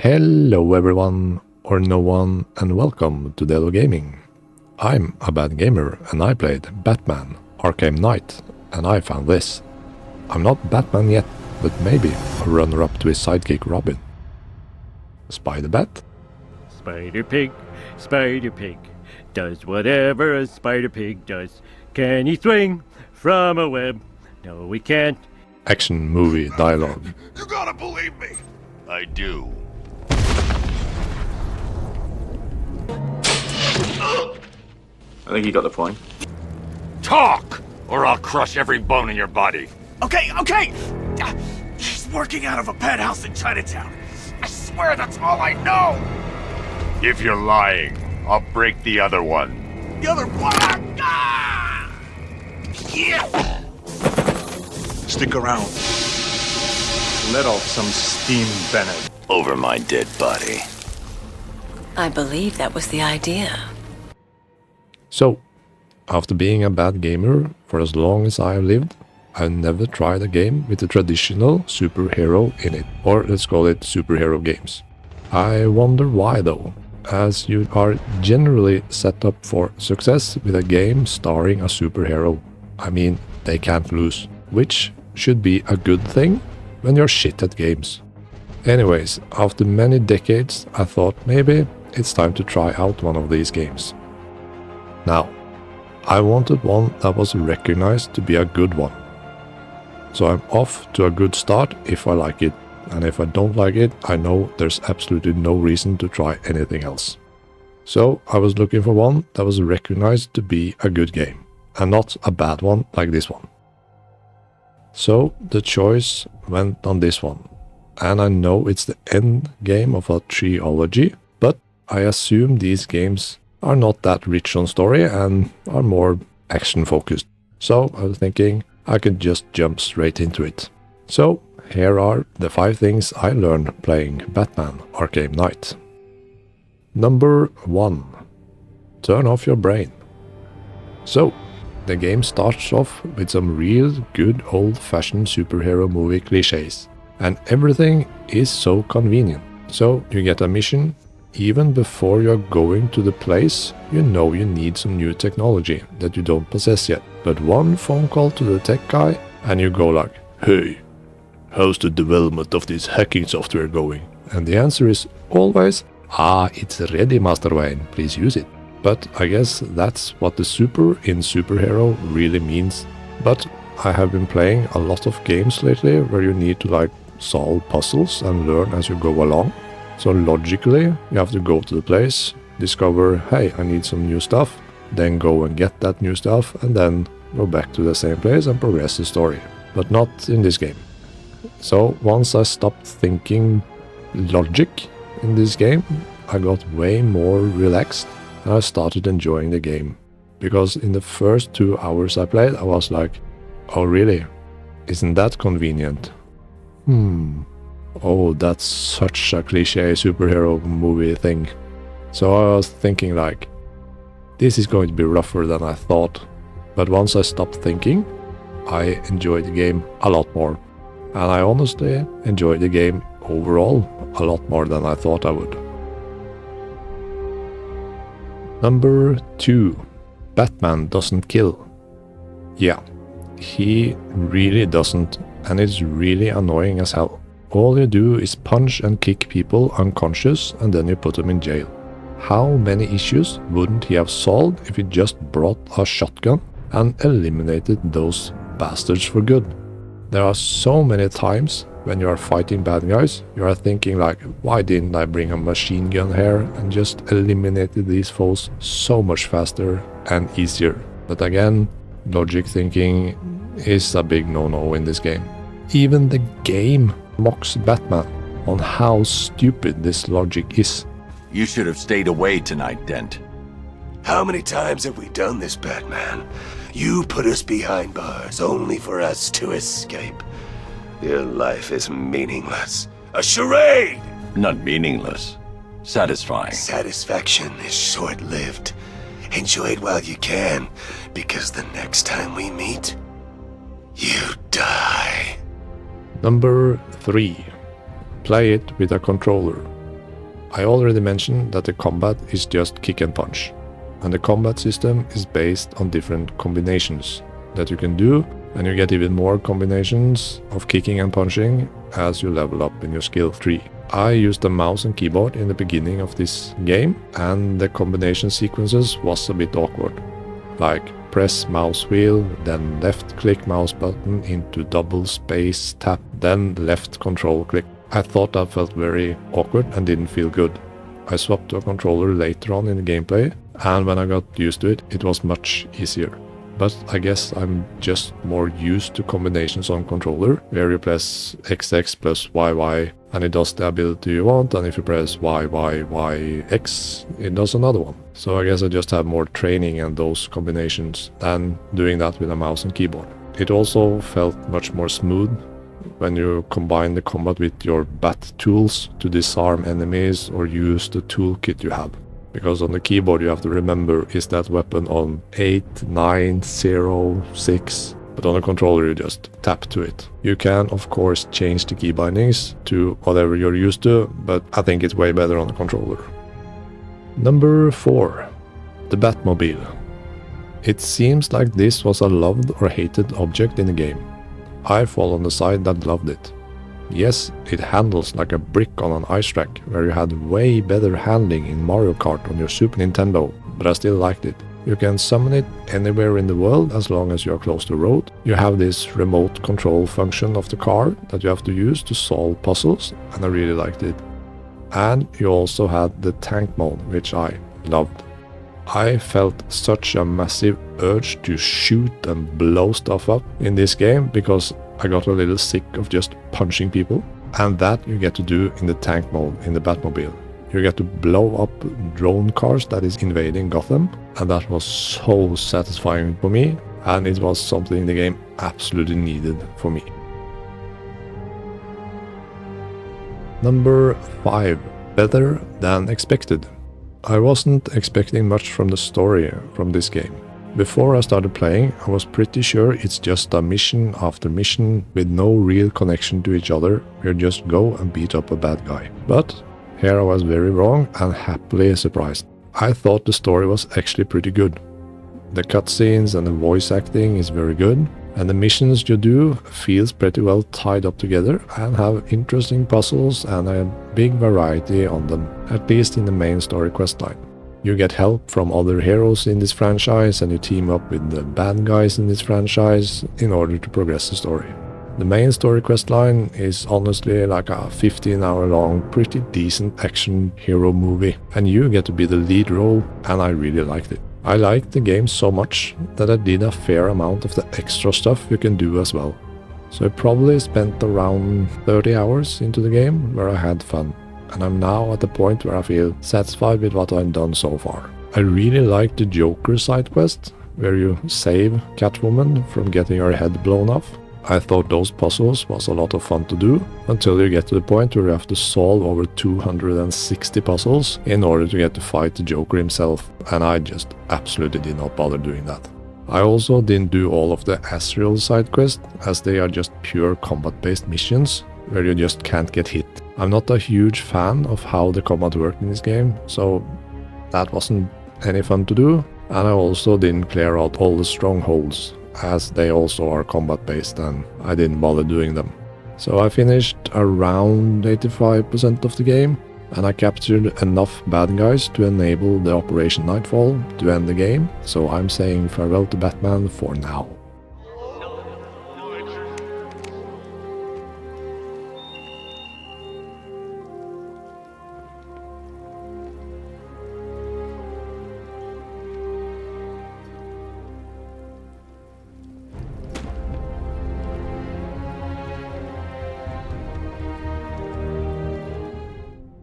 Hello everyone, or no one, and welcome to Delo Gaming. I'm a bad gamer and I played Batman Arkham Knight, and I found this. I'm not Batman yet, but maybe a runner-up to his sidekick Robin. Spider-Bat? Spider-Pig, Spider-Pig, does whatever a Spider-Pig does. Can he swing from a web? No, he can't. Action movie dialogue. You gotta believe me. I do. I think you got the point. Talk, or I'll crush every bone in your body. Okay. He's working out of a penthouse in Chinatown. I swear that's all I know. If you're lying, I'll break the other one. The other one. Ah! Yeah. Stick around. Let off some steam, Bennett. Over my dead body. I believe that was the idea. So, after being a bad gamer for as long as I've lived, I've never tried a game with a traditional superhero in it, or let's call it superhero games. I wonder why though, as you are generally set up for success with a game starring a superhero. I mean, they can't lose, which should be a good thing when you're shit at games. Anyways, after many decades, I thought maybe it's time to try out one of these games. Now, I wanted one that was recognized to be a good one. So I'm off to a good start if I like it, and if I don't like it, I know there's absolutely no reason to try anything else. So I was looking for one that was recognized to be a good game, and not a bad one like this one. So the choice went on this one, and I know it's the end game of a trilogy, but I assume these games are not that rich on story and are more action focused. So I was thinking I could just jump straight into it. So here are the 5 things I learned playing Batman Arkham Knight. Number 1. Turn off your brain. So, the game starts off with some real good old-fashioned superhero movie cliches, and everything is so convenient. So you get a mission. Even before you're going to the place, you know you need some new technology that you don't possess yet. But one phone call to the tech guy and you go like, "Hey, how's the development of this hacking software going?" And the answer is always, "It's ready, Master Wayne, please use it." But I guess that's what the super in superhero really means. But I have been playing a lot of games lately where you need to like solve puzzles and learn as you go along. So logically, you have to go to the place, discover, hey, I need some new stuff, then go and get that new stuff, and then go back to the same place and progress the story. But not in this game. So once I stopped thinking logic in this game, I got way more relaxed and I started enjoying the game. Because in the first 2 hours I played, I was like, oh really? Isn't that convenient? Oh, that's such a cliche superhero movie thing. So I was thinking like, this is going to be rougher than I thought. But once I stopped thinking, I enjoyed the game a lot more. And I honestly enjoyed the game overall a lot more than I thought I would. Number 2. Batman doesn't kill. Yeah, he really doesn't, and it's really annoying as hell. All you do is punch and kick people unconscious and then you put them in jail. How many issues wouldn't he have solved if he just brought a shotgun and eliminated those bastards for good? There are so many times when you are fighting bad guys, you are thinking like, why didn't I bring a machine gun here and just eliminated these foes so much faster and easier? But again, logic thinking is a big no-no in this game. Even the game mocks Batman on how stupid this logic is. You should have stayed away tonight, Dent. How many times have we done this, Batman? You put us behind bars only for us to escape. Your life is meaningless. A charade! Not meaningless. Satisfying. Satisfaction is short-lived. Enjoy it while you can, because the next time we meet, you die. Number 3. Play it with a controller. I already mentioned that the combat is just kick and punch, and the combat system is based on different combinations that you can do, and you get even more combinations of kicking and punching as you level up in your skill tree. I used the mouse and keyboard in the beginning of this game, and the combination sequences was a bit awkward. Like press mouse wheel, then left click mouse button into double space tap, then left control click. I thought that felt very awkward and didn't feel good. I swapped to a controller later on in the gameplay, and when I got used to it, it was much easier. But I guess I'm just more used to combinations on controller, where you press XX plus YY and it does the ability you want, and if you press YYYX, it does another one. So I guess I just have more training in those combinations than doing that with a mouse and keyboard. It also felt much more smooth when you combine the combat with your bat tools to disarm enemies or use the toolkit you have. Because on the keyboard you have to remember, is that weapon on 8, 9, 0, 6, but on the controller you just tap to it. You can of course change the key bindings to whatever you're used to, but I think it's way better on the controller. Number 4. The Batmobile. It seems like this was a loved or hated object in the game. I fall on the side that loved it. Yes, it handles like a brick on an ice track, where you had way better handling in Mario Kart on your Super Nintendo, but I still liked it. You can summon it anywhere in the world as long as you are close to the road. You have this remote control function of the car that you have to use to solve puzzles, and I really liked it. And you also had the tank mode, which I loved. I felt such a massive urge to shoot and blow stuff up in this game because I got a little sick of just punching people, and that you get to do in the tank mode in the Batmobile. You get to blow up drone cars that is invading Gotham, and that was so satisfying for me, and it was something the game absolutely needed for me. Number 5. Better than expected. I wasn't expecting much from the story from this game. Before I started playing, I was pretty sure it's just a mission after mission with no real connection to each other, where you just go and beat up a bad guy. But here I was very wrong and happily surprised. I thought the story was actually pretty good. The cutscenes and the voice acting is very good, and the missions you do feels pretty well tied up together and have interesting puzzles and a big variety on them, at least in the main story questline. You get help from other heroes in this franchise, and you team up with the bad guys in this franchise in order to progress the story. The main story questline is honestly like a 15-hour long, pretty decent action hero movie, and you get to be the lead role, and I really liked it. I liked the game so much that I did a fair amount of the extra stuff you can do as well. So I probably spent around 30 hours into the game where I had fun. And I'm now at the point where I feel satisfied with what I've done so far. I really like the Joker side quest, where you save Catwoman from getting her head blown off. I thought those puzzles was a lot of fun to do, until you get to the point where you have to solve over 260 puzzles in order to get to fight the Joker himself, and I just absolutely did not bother doing that. I also didn't do all of the Asriel side quests, as they are just pure combat-based missions, where you just can't get hit. I'm not a huge fan of how the combat worked in this game, so that wasn't any fun to do, and I also didn't clear out all the strongholds, as they also are combat based and I didn't bother doing them. So I finished around 85% of the game, and I captured enough bad guys to enable the Operation Nightfall to end the game, so I'm saying farewell to Batman for now.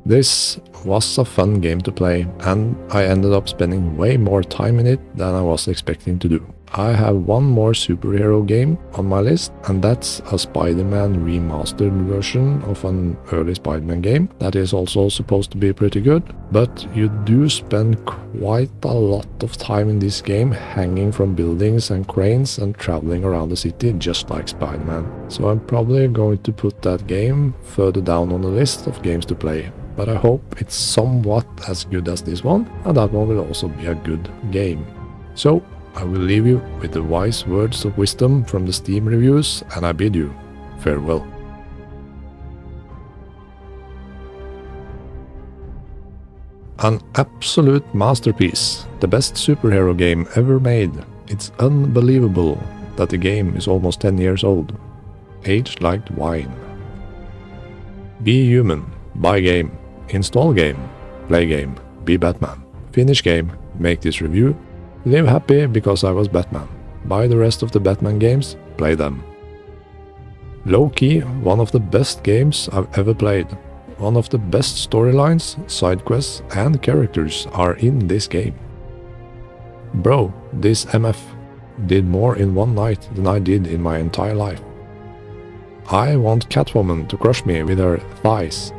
This was a fun game to play, and I ended up spending way more time in it than I was expecting to do. I have one more superhero game on my list, and that's a Spider-Man remastered version of an early Spider-Man game that is also supposed to be pretty good, but you do spend quite a lot of time in this game hanging from buildings and cranes and traveling around the city just like Spider-Man. So I'm probably going to put that game further down on the list of games to play. but I hope it's somewhat as good as this one, and that one will also be a good game. So, I will leave you with the wise words of wisdom from the Steam reviews, and I bid you farewell. An absolute masterpiece, the best superhero game ever made. It's unbelievable that the game is almost 10 years old, aged like wine. Be human, buy game, install game, play game, be Batman, finish game, make this review, live happy because I was Batman, buy the rest of the Batman games, play them. Low-key, one of the best games I've ever played. One of the best storylines, side quests and characters are in this game. Bro, this MF did more in one night than I did in my entire life. I want Catwoman to crush me with her thighs.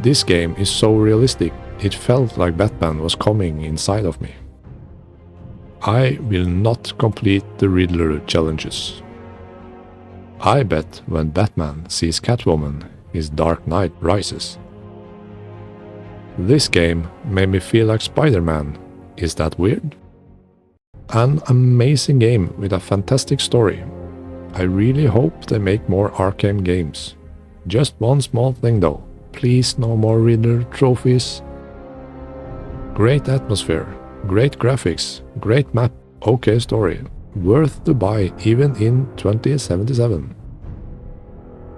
This game is so realistic, it felt like Batman was coming inside of me. I will not complete the Riddler challenges. I bet when Batman sees Catwoman, his Dark Knight rises. This game made me feel like Spider-Man. Is that weird? An amazing game with a fantastic story. I really hope they make more Arkham games. Just one small thing though, please no more Riddler trophies. Great atmosphere, great graphics, great map, okay story. Worth to buy even in 2077.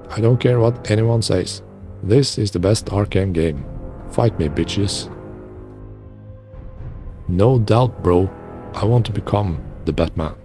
I don't care what anyone says. This is the best Arkham game. Fight me, bitches. No doubt, bro. I want to become the Batman.